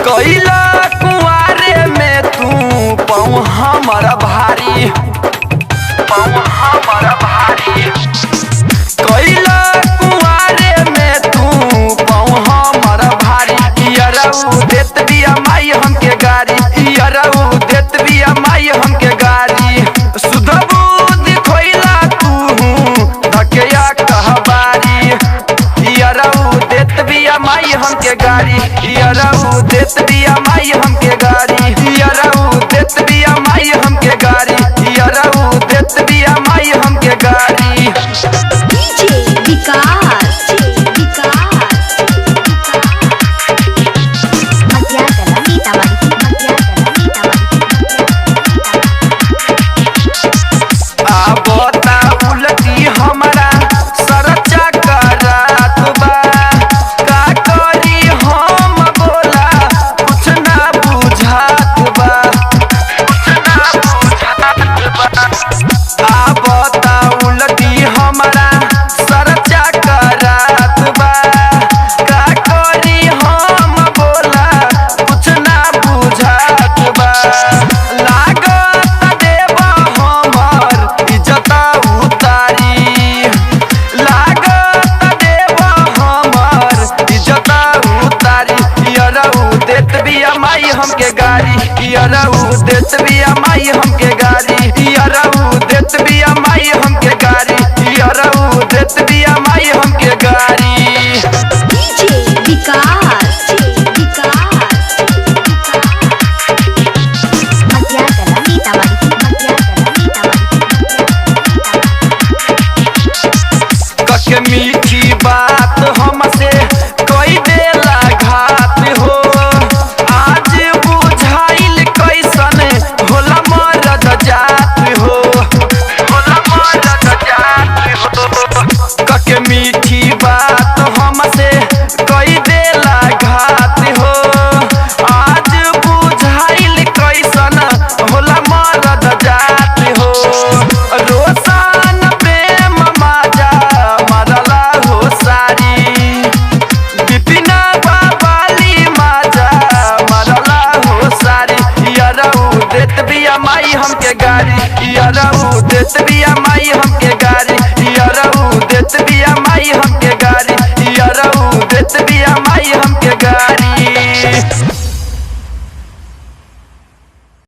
कैला कुआरे में तू पाँव हमारा भारी कैला कुआरे में तू पाँव हमारा भारी यरऊ देत बिया माई हमके गारी यरऊ देत बिया माई हमके गारी सुधबू दिखोइला तू धकेया कहबारी यरऊ देत बिया माई हमके गारी यरऊ देत बिया माई हमके गारी यरऊ देत बिया माई हमके गारी यरऊ देत बिया माई हमके गारी आबता उलटी हमरा सरचा करात बा का करी हम बोला कुछ ना बुझात बा आबता उलटी हमरा सरचा करात बा का करी हम बोला कुछ ना बुझात बा लागत देवा हमर इज्जत उतारी लागत देवा हमर इज्जत उतारी यरऊ देत बिया माई हमके गारी यरऊ देत बिया माई हमके गारी यरऊ देत बिया माई हमके गारी यरऊ देत बिया माई हमके गारी कके मीठी बात हमसे कोई देला घात हो आज बुझाइल कैसन होला मरद जात हो कके मीठी बात हमसे कोई देला घात हो आज बुझाइल कैसन होला मरद जात हो रोशन प्रेम माजा मरला हो सारी बिपिना बाबाली माजा मरला हो सारी यरऊ देत बिया माई हमके गारी यरऊ देत बिया माई हमके गारी यरऊ देत बिया माई हमके गारी यरऊ देत बिया माई हमके गारी।